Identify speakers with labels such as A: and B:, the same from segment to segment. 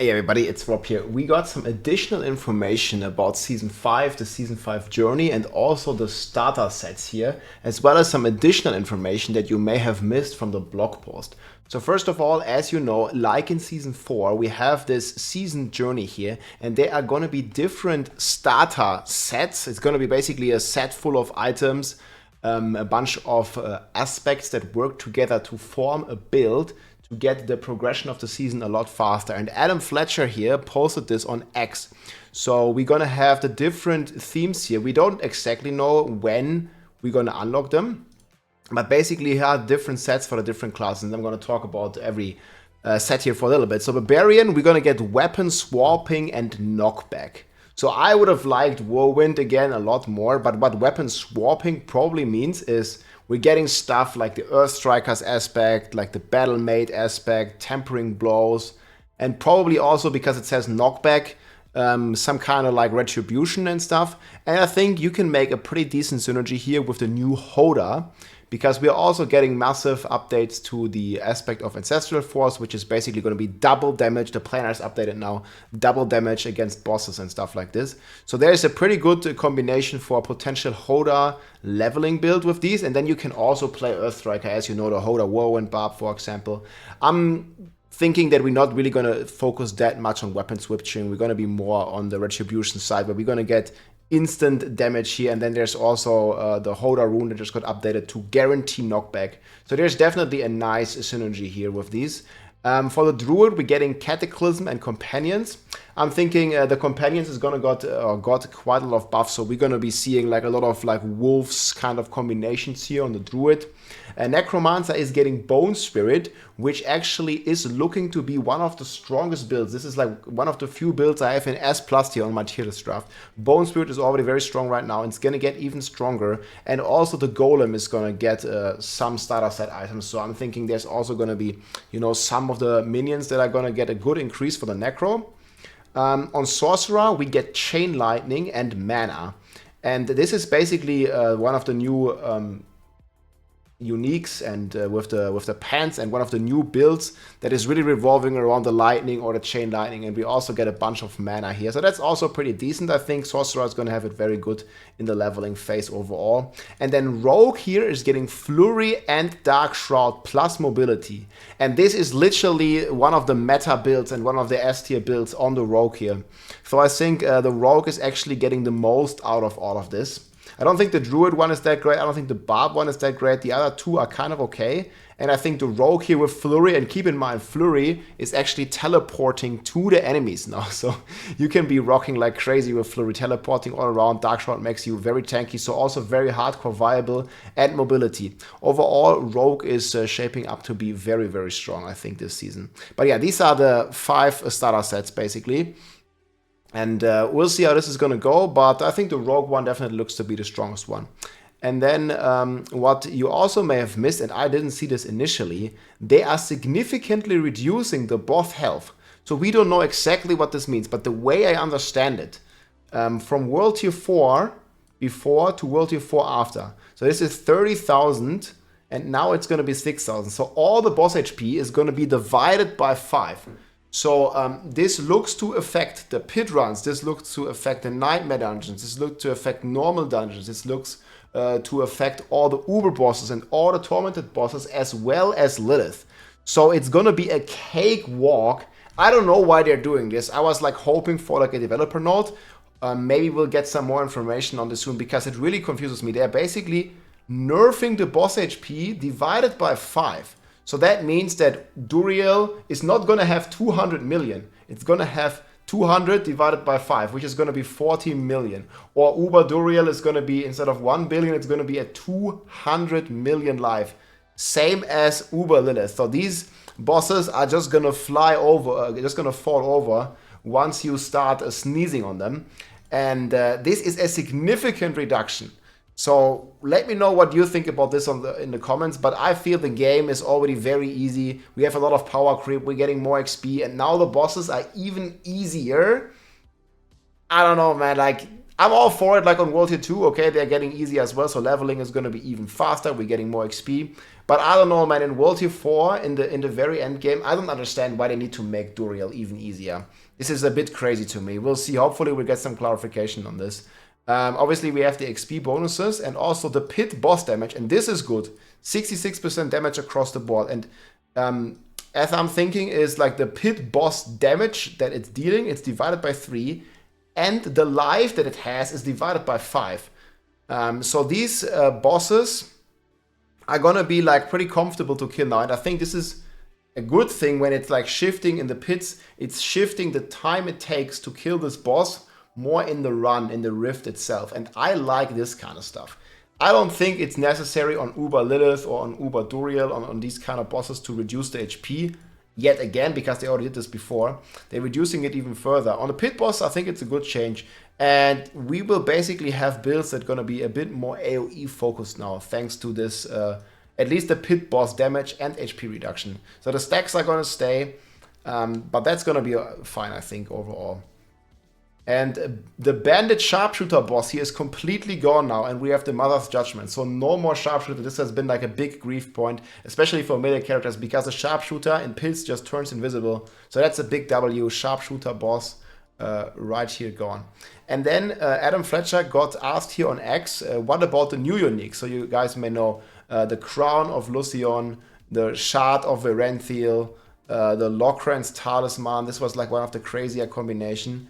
A: Hey everybody, it's Rob here. We got some additional information about Season 5, the Season 5 journey, and also the starter sets here, as well as some additional information that you may have missed from the blog post. So first of all, as you know, like in Season 4, we have this season journey here, and they are going to be different starter sets. It's going to be basically a set full of items, a bunch of aspects that work together to form a build to get the progression of the season a lot faster. And Adam Fletcher here posted this on X. So we're gonna have the different themes here. We don't exactly know when we're gonna unlock them, but basically here are different sets for the different classes. And I'm gonna talk about every set here for a little bit. So Barbarian, we're gonna get weapon swapping and knockback. So I would have liked Whirlwind again a lot more, but what weapon swapping probably means is we're getting stuff like the Earth Strikers aspect, like the Battle Mate aspect, Tempering Blows, and probably also because it says knockback, some kind of like retribution and stuff. And I think you can make a pretty decent synergy here with the new Hoda, because we are also getting massive updates to the aspect of Ancestral Force, which is basically going to be double damage. The planar is updated now, double damage against bosses and stuff like this. So there's a pretty good combination for a potential Hoda leveling build with these. And then you can also play Earthstriker, as you know, the Hoda Whirlwind Barb, for example. I'm thinking that we're not really going to focus that much on weapon switching. We're going to be more on the retribution side, but we're going to get instant damage here, and then there's also the Hoda rune that just got updated to guarantee knockback. So there's definitely a nice synergy here with these. For the Druid, we're getting Cataclysm and Companions. I'm thinking the Companions is gonna got quite a lot of buffs, so we're gonna be seeing like a lot of like wolves kind of combinations here on the Druid. Necromancer is getting Bone Spirit, which actually is looking to be one of the strongest builds. This is like one of the few builds I have in S+ here on my tier list draft. Bone Spirit is already very strong right now, and it's gonna get even stronger. And also the Golem is gonna get some starter set items. So I'm thinking there's also gonna be, you know, some of the minions that are gonna get a good increase for the Necro. On Sorcerer, we get Chain Lightning and Mana. And this is basically one of the new uniques and with the pants, and one of the new builds that is really revolving around the lightning or the chain lightning, and we also get a bunch of mana here, so that's also pretty decent. I think Sorcerer is going to have it very good in the leveling phase overall. And then Rogue here is getting Flurry and Dark Shroud plus mobility, and this is literally one of the meta builds and one of the S tier builds on the Rogue here. So I think the Rogue is actually getting the most out of all of this. I don't think the Druid one is that great. I don't think the Barb one is that great. The other two are kind of okay. And I think the Rogue here with Flurry, and keep in mind, Flurry is actually teleporting to the enemies now. So you can be rocking like crazy with Flurry, teleporting all around. Dark Shroud makes you very tanky, so also very hardcore viable, and mobility. Overall, Rogue is shaping up to be very, very strong, I think, this season. But yeah, these are the 5 starter sets, basically. And we'll see how this is going to go, but I think the Rogue one definitely looks to be the strongest one. And then what you also may have missed, and I didn't see this initially, they are significantly reducing the boss health. So we don't know exactly what this means, but the way I understand it, from World Tier 4 before to World Tier 4 after. So this is 30,000, and now it's going to be 6,000. So all the boss HP is going to be divided by 5. So this looks to affect the pit runs, this looks to affect the nightmare dungeons, this looks to affect normal dungeons, this looks to affect all the Uber bosses and all the tormented bosses, as well as Lilith. So it's gonna be a cakewalk. I don't know why they're doing this. I was like hoping for like a developer note. Maybe we'll get some more information on this soon, because it really confuses me. They're basically nerfing the boss HP divided by 5. So that means that Duriel is not going to have 200 million. It's going to have 200 divided by 5, which is going to be 40 million. Or Uber Duriel is going to be, instead of 1 billion, it's going to be at 200 million life. Same as Uber Lilith. So these bosses are just going to fly over, just going to fall over once you start sneezing on them. And this is a significant reduction. So let me know what you think about this in the comments, but I feel the game is already very easy. We have a lot of power creep, we're getting more XP, and now the bosses are even easier. I don't know, man, like, I'm all for it, like on World Tier 2, okay, they're getting easier as well, so leveling is going to be even faster, we're getting more XP. But I don't know, man, in World Tier 4, in the very end game, I don't understand why they need to make Duriel even easier. This is a bit crazy to me. We'll see, hopefully we'll get some clarification on this. Obviously we have the XP bonuses and also the pit boss damage, and this is good. 66% damage across the board, and as I'm thinking is like the pit boss damage that it's dealing, it's divided by 3, and the life that it has is divided by 5. So these bosses are gonna be like pretty comfortable to kill now, and I think this is a good thing when it's like shifting in the pits. It's shifting the time it takes to kill this boss more in the run, in the rift itself, and I like this kind of stuff. I don't think it's necessary on Uber Lilith or on Uber Duriel, on these kind of bosses to reduce the HP. Yet again, because they already did this before, they're reducing it even further. On the pit boss, I think it's a good change. And we will basically have builds that are going to be a bit more AoE focused now, thanks to this, at least the pit boss damage and HP reduction. So the stacks are going to stay, but that's going to be fine, I think, overall. And the bandit sharpshooter boss here is completely gone now, and we have the Mother's Judgment. So no more sharpshooter. This has been like a big grief point, especially for melee characters, because the sharpshooter in pits just turns invisible. So that's a big W. Sharpshooter boss right here gone. And then Adam Fletcher got asked here on X, what about the new unique? So you guys may know the Crown of Lucion, the Shard of Verenthiel, the Locran's Talisman. This was like one of the crazier combination.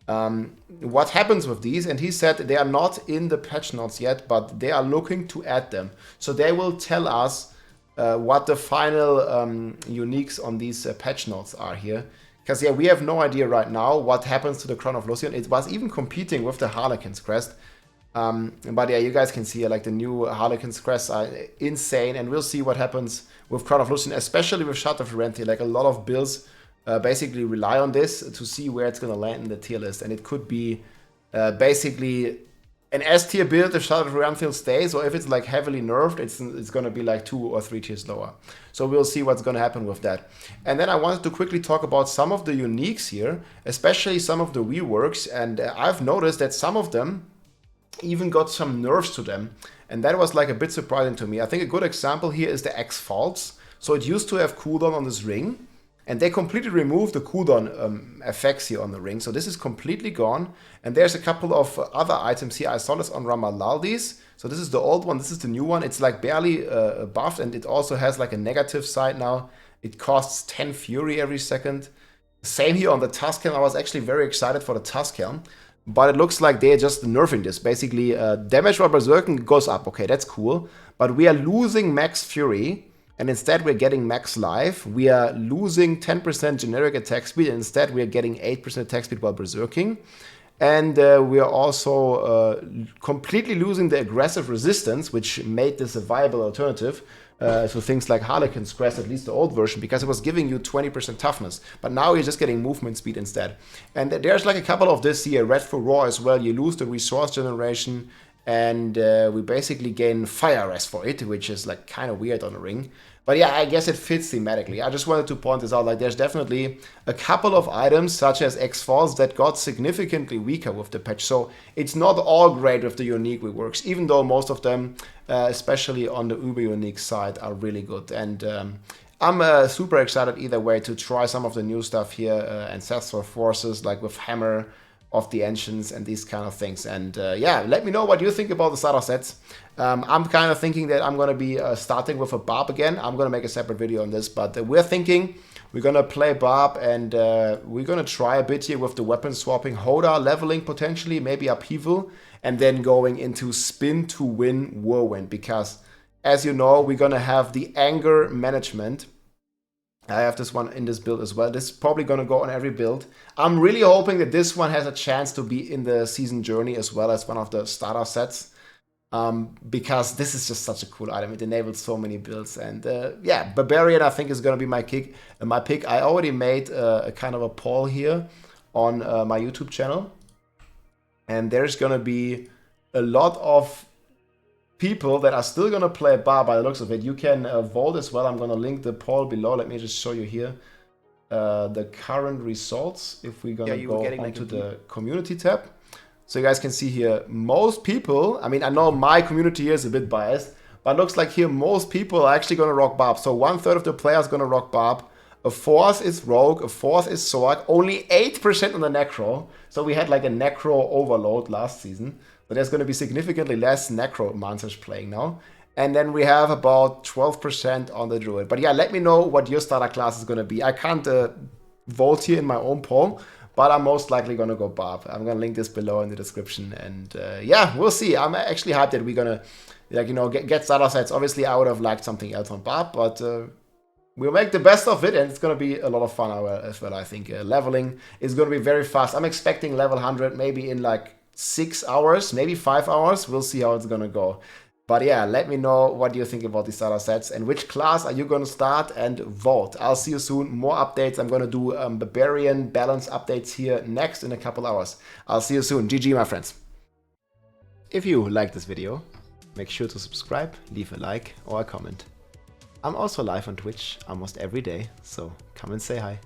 A: What happens with these, and he said they are not in the patch notes yet, but they are looking to add them, so they will tell us what the final uniques on these patch notes are here, because yeah, we have no idea right now what happens to the Crown of Lucian. It was even competing with the Harlequin's Crest, but yeah, you guys can see like the new Harlequin's Crest are insane, and we'll see what happens with Crown of Lucian, especially with Shard of Verenthiel. Like a lot of builds basically rely on this to see where it's going to land in the tier list, and it could be basically an S tier build if Shard of Verenthiel stays, or if it's like heavily nerfed, it's going to be like 2 or 3 tiers lower. So we'll see what's going to happen with that. And then I wanted to quickly talk about some of the uniques here, especially some of the reworks, and I've noticed that some of them even got some nerfs to them, and that was like a bit surprising to me. I think a good example here is the X Faults. So it used to have cooldown on this ring, and they completely removed the cooldown effects here on the ring. So this is completely gone. And there's a couple of other items here. I saw this on Ramalaldi's. So this is the old one. This is the new one. It's like barely buffed. And it also has like a negative side now. It costs 10 Fury every second. Same here on the Tuskhelm. I was actually very excited for the Tuskhelm. But it looks like they're just nerfing this. Basically, damage while berserking goes up. Okay, that's cool. But we are losing max Fury. And instead we're getting max life. We are losing 10% generic attack speed, and instead we are getting 8% attack speed while berserking. And we are also completely losing the aggressive resistance, which made this a viable alternative. So things like Harlequin's Crest, at least the old version, because it was giving you 20% toughness. But now you're just getting movement speed instead. And there's like a couple of this here, Red for Raw as well. You lose the resource generation, and we basically gain fire rest for it, which is like kind of weird on the ring. But yeah, I guess it fits thematically. I just wanted to point this out. Like, there's definitely a couple of items, such as X-Falls, that got significantly weaker with the patch. So it's not all great with the unique reworks, even though most of them, especially on the Uber unique side, are really good. And I'm super excited either way to try some of the new stuff here, Ancestral Forces, like with Hammer of the Ancients and these kind of things. And yeah, let me know what you think about the starter sets. I'm kind of thinking that I'm going to be starting with a Barb again. I'm going to make a separate video on this, but we're thinking we're going to play Barb, and we're going to try a bit here with the weapon swapping, Hoda leveling potentially, maybe Upheaval, and then going into Spin to win Whirlwind, because as you know, we're going to have the Anger Management. I have this one in this build as well. This is probably going to go on every build. I'm really hoping that this one has a chance to be in the season journey as well as one of the starter sets. Because this is just such a cool item. It enables so many builds. And yeah, Barbarian I think is going to be my pick. I already made a kind of a poll here on my YouTube channel. And there's going to be a lot of people that are still going to play Barb by the looks of it. You can vote as well. I'm going to link the poll below. Let me just show you here the current results. If we're going to go onto the community tab. So you guys can see here, most people, I mean, I know my community here is a bit biased, but it looks like here most people are actually going to rock Barb. So 1/3 of the players going to rock Barb. A 4th is Rogue, a 4th is Sorc, only 8% on the Necro. So we had like a Necro overload last season. But there's going to be significantly less Necromancers playing now. And then we have about 12% on the Druid. But yeah, let me know what your starter class is going to be. I can't vote here in my own poll, but I'm most likely going to go Barb. I'm going to link this below in the description. And yeah, we'll see. I'm actually hyped that we're going to, like, you know, get starter sets. Obviously, I would have liked something else on Barb, but we'll make the best of it, and it's going to be a lot of fun as well, I think. Leveling is going to be very fast. I'm expecting level 100 maybe in like 6 hours, maybe 5 hours. We'll see how it's going to go. But yeah, let me know what you think about these starter sets and which class are you going to start, and vote. I'll see you soon. More updates. I'm going to do Barbarian balance updates here next in a couple hours. I'll see you soon. GG, my friends. If you like this video, make sure to subscribe, leave a like or a comment. I'm also live on Twitch almost every day, so come and say hi.